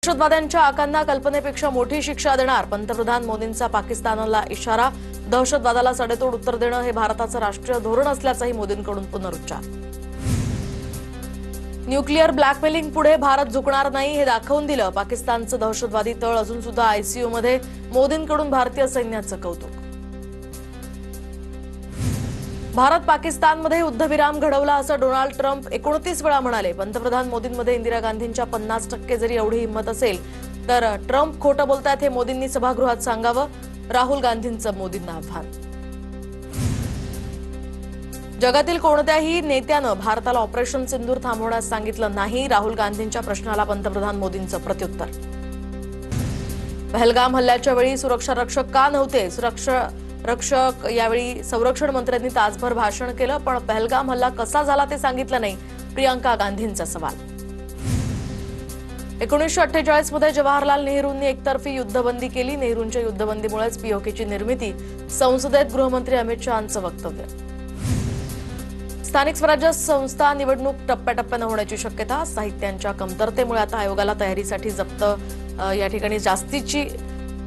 दहशतवाद्यांच्या आकांना कल्पनेपेक्षा मोठी शिक्षा देणार पंतप्रधान मोदींचा पाकिस्तानला इशारा। दहशतवादाला सडेतोड उत्तर देणं हे भारताचं राष्ट्रीय धोरण असल्याचाही मोदींकडून पुनरुच्चार। न्यूक्लिअर ब्लॅकमेलिंग पुढे भारत झुकणार नाही हे दाखवून दिलं पाकिस्तानचं दहशतवादी तळ अजून सुद्धा आयसीयूमध्ये। मोदींकडून भारतीय सैन्याचं कौतुक। भारत पाकिस्तानमध्ये युद्धविराम घडवला असं डोनाल्ड ट्रम्प 29 वेळा म्हणाले। पंतप्रधान मोदींमध्ये इंदिरा गांधींच्या 50% जरी एवढी हिंमत असेल तर ट्रम्प खोटं बोलतायत हे मोदींनी सभागृहात सांगावं। राहुल गांधींचं मोदींना आव्हान। जगातील कोणत्याही नेत्यानं भारताला ऑपरेशन सिंदूर थांबवण्यास सांगितलं नाही। राहुल गांधींच्या प्रश्नाला पंतप्रधान मोदींचं प्रत्युत्तर। पहलगाम हल्ल्याच्या वेळी सुरक्षा रक्षक का नव्हते? रक्षक यावेळी संरक्षण मंत्र्यांनी तासभर भाषण केलं पण पहलगाम हल्ला कसा झाला ते सांगितलं नाही। प्रियंका गांधींचा सवाल। 1948 मध्ये जवाहरलाल नेहरूंनी एकतर्फी युद्धबंदी केली। नेहरूंच्या युद्धबंदीमुळेच पीओकेची निर्मिती। संसदेत गृहमंत्री अमित शहांचं वक्तव्य। स्थानिक स्वराज्य संस्था निवडणूक टप्प्याटप्प्यानं होण्याची शक्यता। साहित्यांच्या कमतरतेमुळे आता आयोगाला तयारीसाठी जप्त या ठिकाणी जास्तीची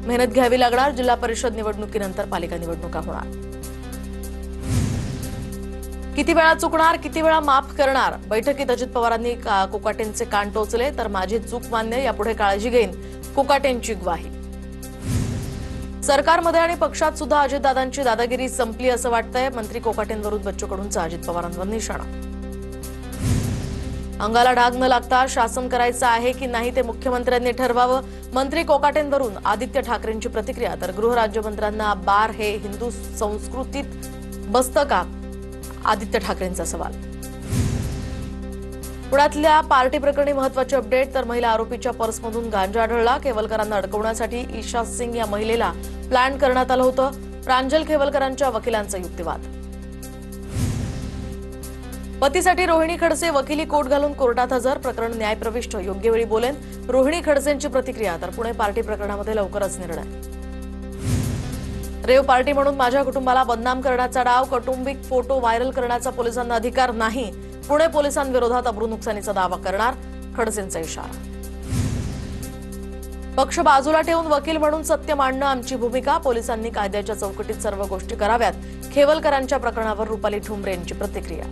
मेहनत घ्यावी लागणार। जिल्हा परिषद निवडणुकीनंतर पालिका निवडणुका होणार। किती वेळा चुकणार, किती वेळा माफ करणार? बैठकीत अजित पवारांनी कोकाटेंचे कान टोचले तर माझी चूक मान्य, यापुढे काळजी घेईन, कोकाटेंची ग्वाही। सरकारमध्ये आणि पक्षात सुद्धा अजितदादांची दादागिरी संपली असं वाटतंय। मंत्री कोकाटेंवरून बच्चू कडूंचा अजित पवारांवर निशाणा। अंगाला डाग न लागता शासन करायचं आहे की नाही ते मुख्यमंत्र्यांनी ठरवावं। मंत्री कोकाटेंवरून आदित्य ठाकरेंची प्रतिक्रिया। तर गृहराज्यमंत्र्यांना बार हे हिंदू संस्कृतीत बसतं का? आदित्य ठाकरेंचा सवाल। पुण्यातल्या पार्टी प्रकरणी महत्वाची अपडेट। तर महिला आरोपीच्या पर्समधून गांजा आढळला। केवलकरांना अडकवण्यासाठी ईशा सिंग या महिलेला प्लॅन करण्यात आलं होतं। प्रांजल केवलकरांच्या वकिलांचा युक्तिवाद। पतीसाठी रोहिणी खडसे वकिली कोट घालून कोर्टात हजर। प्रकरण न्यायप्रविष्ट, योग्य वेळी बोलेन, रोहिणी खडसेंची प्रतिक्रिया। तर पुणे पार्टी प्रकरणामध्ये लवकरच निर्णय। रेव पार्टी म्हणून माझ्या कुटुंबाला बदनाम करण्याचा डाव। कौटुंबिक फोटो व्हायरल करण्याचा पोलिसांना अधिकार नाही। पुणे पोलिसांविरोधात अब्रू नुकसानीचा दावा करणार, खडसेंचा इशारा। पक्ष बाजूला ठेवून वकील म्हणून सत्य मांडणं आमची भूमिका। पोलिसांनी कायद्याच्या चौकटीत सर्व गोष्टी कराव्यात। खेवलकरांच्या प्रकरणावर रुपाली ठुमरे यांची प्रतिक्रिया।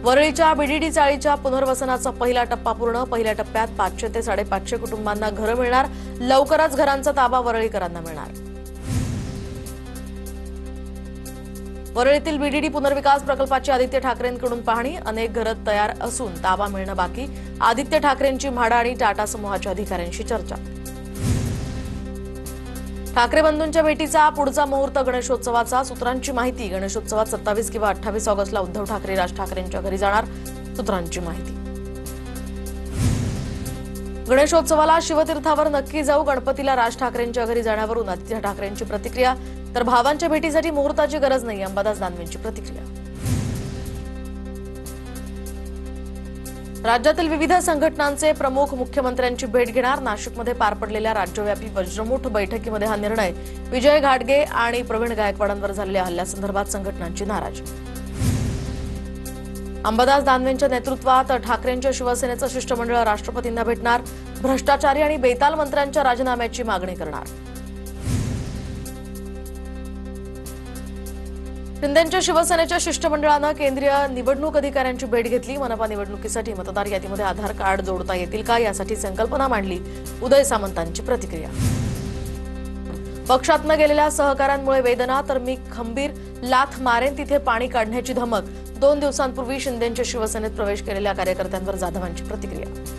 वरळीच्या बीडीडी चाळीच्या पुनर्वसनाचा पहिला टप्पा पूर्ण। पहिल्या टप्प्यात 500 ते 550 कुटुंबांना घरं मिळणार। लवकरच घरांचा ताबा वरळीकरांना मिळणार। वरळीतील बीडीडी पुनर्विकास प्रकल्पाची आदित्य ठाकरेंकडून पाहणी। अनेक घरं तयार असून ताबा मिळणं बाकी। आदित्य ठाकरेंची म्हाडा आणि टाटा समूहाच्या अधिकाऱ्यांशी चर्चा। ठाकरे बंधूंच्या भेटीचा पुढचा मुहूर्त गणेशोत्सवाचा। सूत्रांची माहिती, गणेशोत्सवात 27 किंवा 28 ऑगस्टला उद्धव ठाकरे राज ठाकरेंच्या घरी जाणार। सूत्रांची माहिती। गणेशोत्सवाला शिवतीर्थावर नक्की जाऊ। गणपतीला राज ठाकरेंच्या घरी जाण्यावरून आदित्य ठाकरेंची प्रतिक्रिया। तर भावांच्या भेटीसाठी मुहूर्ताची गरज नाही, अंबादास दानवेंची प्रतिक्रिया। राज्यातील विविध संघटनांचे प्रमुख मुख्यमंत्र्यांची भेट घेणार। नाशिकमध्ये पार पडलेल्या राज्यव्यापी वज्रमुठ बैठकीमध्ये हा निर्णय। विजय घाटगे आणि प्रवीण गायकवाडांवर झालेल्या हल्ल्यासंदर्भात संघटनांची नाराजी। अंबादास दानवेंच्या नेतृत्वात ठाकरेंच्या शिवसेनेचं शिष्टमंडळ राष्ट्रपतींना भेटणार। भ्रष्टाचारी आणि बेताल मंत्र्यांच्या राजीनाम्याची मागणी करणार। शिंदेंच्या शिवसेनेच्या शिष्टमंडळानं केंद्रीय निवडणूक अधिकाऱ्यांची भेट घेतली। मनपा निवडणुकीसाठी मतदार यादीमध्ये आधार कार्ड जोडता येतील का यासाठी संकल्पना मांडली। उदय सामंतांची प्रतिक्रिया। पक्षात न गेलेल्या सहकाऱ्यांमुळे वेदना, तर मी खंबीर लाथ मारेन तिथे पाणी काढण्याची धमक। 2 दिवसांपूर्वी शिंदेंच्या शिवसेनेत प्रवेश केलेल्या कार्यकर्त्यांवर जाधवांची प्रतिक्रिया।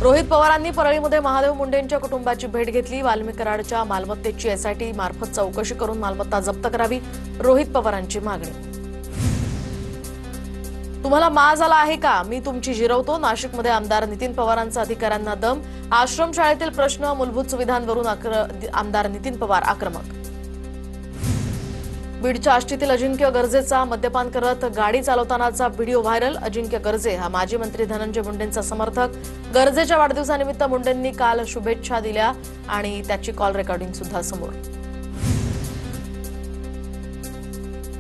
रोहित पवारांनी परळीमध्ये महादेव मुंडेंच्या कुटुंबाची भेट घेतली। वाल्मिक कराडच्या मालमत्तेची एसआयटी मार्फत चौकशी करून मालमत्ता जप्त करावी, रोहित पवारांची मागणी। तुम्हाला माज आला आहे का? मी तुमची जिरवतो। नाशिकमध्ये आमदार नितीन पवारांचा अधिकाऱ्यांना दम। आश्रमशाळेतील प्रश्न, मूलभूत सुविधांवरून आमदार नितीन पवार आक्रमक। बीडच्या आष्टीतील अजिंक्य गर्जेचा मद्यपान करत गाडी चालवतानाचा व्हिडिओ व्हायरल। अजिंक्य गर्जे हा माजी मंत्री धनंजय मुंडेंचा समर्थक। गर्जेच्या वाढदिवसानिमित्त मुंडेंनी काल शुभेच्छा दिल्या आणि त्याची कॉल रेकॉर्डिंग सुद्धा समोर।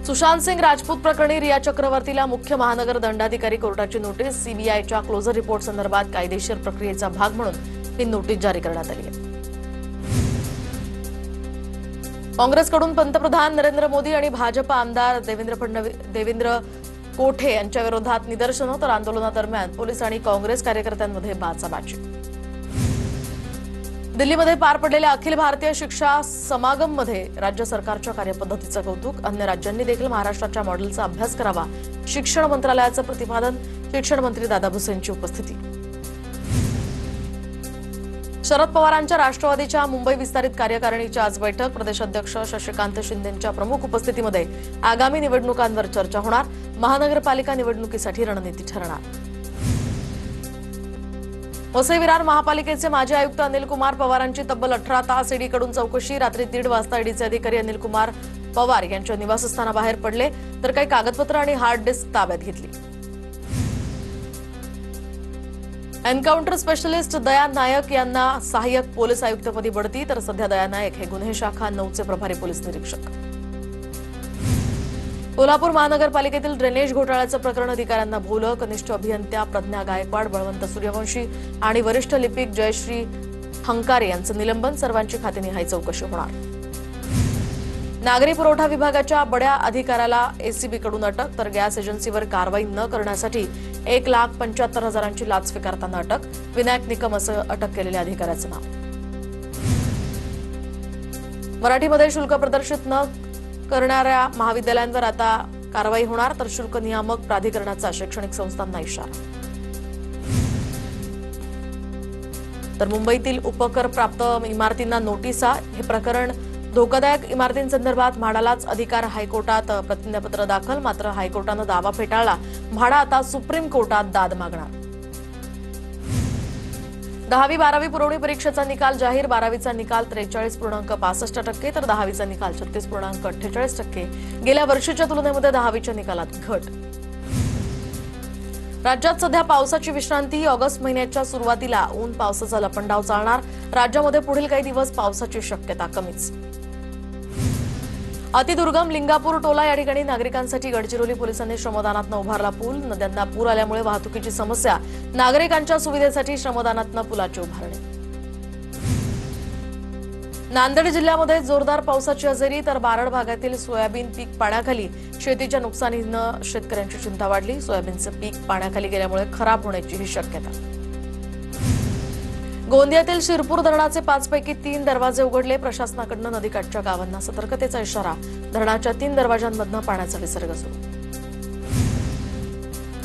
सुशांत सिंग राजपूत प्रकरणी रिया चक्रवर्तीला मुख्य महानगर दंडाधिकारी कोर्टाची नोटीस। सीबीआयच्या क्लोजर रिपोर्ट संदर्भात कायदेशीर प्रक्रियेचा भाग म्हणून ही नोटीस जारी करण्यात आली आहे। काँग्रेसकडून पंतप्रधान नरेंद्र मोदी आणि भाजपा आमदार देवेंद्र कोठे यांच्या विरोधात निदर्शनं तर आंदोलनादरम्यान पोलीस आणि काँग्रेस कार्यकर्त्यांमध्ये बाचाबाची। दिल्लीमध्ये पार पडलेल्या अखिल भारतीय शिक्षा समागममध्ये राज्य सरकारच्या कार्यपद्धतीचं कौतुक। अन्य राज्यांनी देखील महाराष्ट्राच्या मॉडेलचा अभ्यास करावा, शिक्षण मंत्रालयाचं प्रतिपादन। शिक्षण मंत्री दादा भुसेंची उपस्थिती। शरद पवारांच्या राष्ट्रवादीच्या मुंबई विस्तारित कार्यकारिणीची आज बैठक। प्रदेशाध्यक्ष शशिकांत शिंदेंच्या प्रमुख उपस्थितीमध्ये आगामी निवडणुकांवर चर्चा होणार। महानगरपालिका निवडणुकीसाठी रणनीती ठरणार। वसई विरार महापालिकेचे माजी आयुक्त अनिल कुमार पवारांची तब्बल 18 तास ईडीकडून चौकशी। रात्री 1:30 वाजता ईडीचे अधिकारी अनिल कुमार पवार यांच्या निवासस्थानाबाहेर पडले, तर काही कागदपत्र आणि हार्ड डिस्क ताब्यात घेतली। एन्काउंटर स्पेशलिस्ट दया नायक यांना सहाय्यक पोलीस आयुक्तपदी बढती, तर सध्या दया नायक हे गुन्हे शाखा 9चे प्रभारी पोलीस निरीक्षक। कोल्हापूर महानगरपालिकेतील ड्रेनेज घोटाळ्याचं प्रकरण अधिकाऱ्यांना भोवलं। कनिष्ठ अभियंत्या प्रज्ञा गायकवाड, बळवंत सूर्यवंशी आणि वरिष्ठ लिपिक जयश्री हंकारे यांचं निलंबन। सर्वांची खातेनिहाय चौकशी होणार। नागरी पुरवठा विभागाच्या बड्या अधिकाऱ्याला एसीबीकडून अटक, तर गॅस एजन्सीवर कारवाई न करण्यासाठी 1,75,000ची लाच स्वीकारताना अटक। विनायक निकम असं अटक केलेल्या अधिकाऱ्याचं नाव। मराठीमध्ये शुल्क प्रदर्शित न करणाऱ्या महाविद्यालयांवर आता कारवाई होणार, तर शुल्क नियामक प्राधिकरणाचा शैक्षणिक संस्थांना इशारा। तर मुंबईतील उपकर प्राप्त इमारतींना नोटिसा। हे प्रकरण धोकादायक इमारतींसंदर्भात म्हाडालाच अधिकार। हायकोर्टात प्रतिज्ञापत्र दाखल, मात्र हायकोर्टानं दावा फेटाळला। म्हाडा आता सुप्रीम कोर्टात दाद मागणार। 10वी-12वी पुरवणी परीक्षेचा निकाल जाहीर। 12वीचा निकाल 43.65%, तर 10वीचा निकाल 36.48%। गेल्या वर्षीच्या तुलनेमध्ये 10वीच्या निकालात घट। राज्यात सध्या पावसाची विश्रांती। ऑगस्ट महिन्याच्या सुरुवातीला ऊन पावसाचा लपंडाव चालणार। राज्यामध्ये पुढील काही दिवस पावसाची शक्यता कमीच। अतिदुर्गम लिंगापूर टोला या ठिकाणी नागरिकांसाठी गडचिरोली पोलिसांनी श्रमदानातनं उभारला पूल। नद्यांना पूर आल्यामुळे वाहतुकीची समस्या, नागरिकांच्या सुविधेसाठी श्रमदानातनं पुलाची उभारणी। नांदेड जिल्ह्यामध्ये जोरदार पावसाची हजेरी, तर बारड भागातील सोयाबीन पीक पाण्याखाली। शेतीच्या नुकसानीनं शेतकऱ्यांची चिंता वाढली। सोयाबीनचं पीक पाण्याखाली गेल्यामुळे खराब होण्याची ही शक्यता। गोंदियातील शिरपूर धरणाचे 5 पैकी 3 दरवाजे उघडले। प्रशासनाकडून नदीकाठच्या गावांना सतर्कतेचा इशारा। धरणाच्या 3 दरवाजांमधून पाण्याचा विसर्ग सुरू।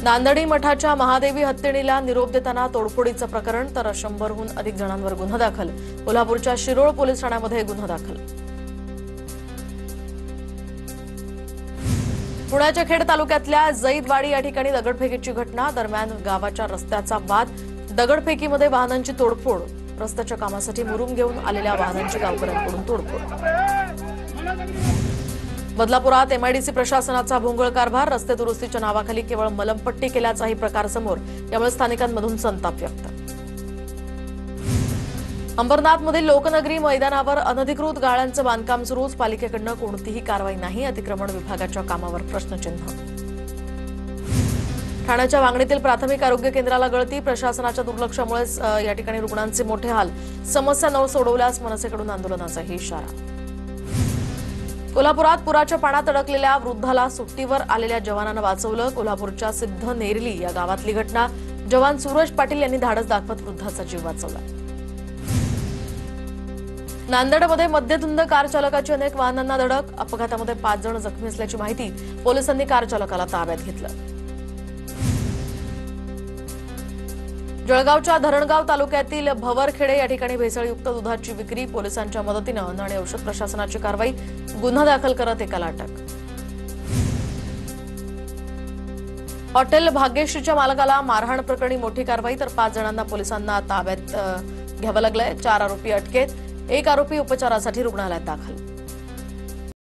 नांदणी मठाच्या महादेवी हत्तीणीला निरोप देताना तोडफोडीचं प्रकरण, तर 100हून अधिक जणांवर गुन्हा दाखल। कोल्हापूरच्या शिरोळ पोलीस ठाण्यामध्ये गुन्हा दाखल। पुण्याच्या खेड तालुक्यातल्या जैदवाडी या ठिकाणी दगडफेकीची घटना। दरम्यान गावाच्या रस्त्याचा वाद, दगडफेकीमध्ये वाहनांची तोडफोड। रस्त्याच्या कामासाठी मुरुम घेऊन आलेल्या वाहनांची गावकऱ्यांकडून तोडफोड। बदलापुरात एमआयडीसी प्रशासनाचा भोंगळ कारभार। रस्ते दुरुस्तीच्या नावाखाली केवळ मलमपट्टी केल्याचाही प्रकार समोर, यामुळे स्थानिकांमधून संताप व्यक्त। अंबरनाथमधील लोकनगरी मैदानावर अनधिकृत गाळ्यांचं बांधकाम सुरूच। पालिकेकडून कोणतीही कारवाई नाही। अतिक्रमण विभागाच्या कामावर प्रश्नचिन्ह। ठाण्याच्या वांगणीतील प्राथमिक आरोग्य केंद्राला गळती। प्रशासनाच्या दुर्लक्षामुळेच या ठिकाणी रुग्णांचे मोठे हाल। समस्या न सोडवल्यास मनसेकडून आंदोलनाचाही इशारा। कोल्हापुरात पुराच्या पाण्यात अडकलेल्या वृद्धाला सुट्टीवर आलेल्या जवानानं वाचवलं। कोल्हापूरच्या सिद्धनेरली या गावातली घटना। जवान सूरज पाटील यांनी धाडस दाखवत वृद्धाचा जीव वाचवला। नांदेडमध्ये मद्यधुंद कार चालकाची अनेक वाहनांना धडक। अपघातामध्ये 5 जण जखमी असल्याची माहिती। पोलिसांनी कार चालकाला ताब्यात घेतलं। जळगावच्या धरणगाव तालुक्यातील भवरखेडे या ठिकाणी भेसळयुक्त दुधाची विक्री। पोलिसांच्या मदतीनं अन्न आणि औषध प्रशासनाची कारवाई। गुन्हा दाखल करत एकाला अटक। हॉटेल भाग्यश्रीच्या मालकाला मारहाण प्रकरणी मोठी कारवाई, तर 5 जणांना पोलिसांना ताब्यात घ्यावं लागलंय। 4 आरोपी अटकेत, 1 आरोपी उपचारासाठी रुग्णालयात दाखल।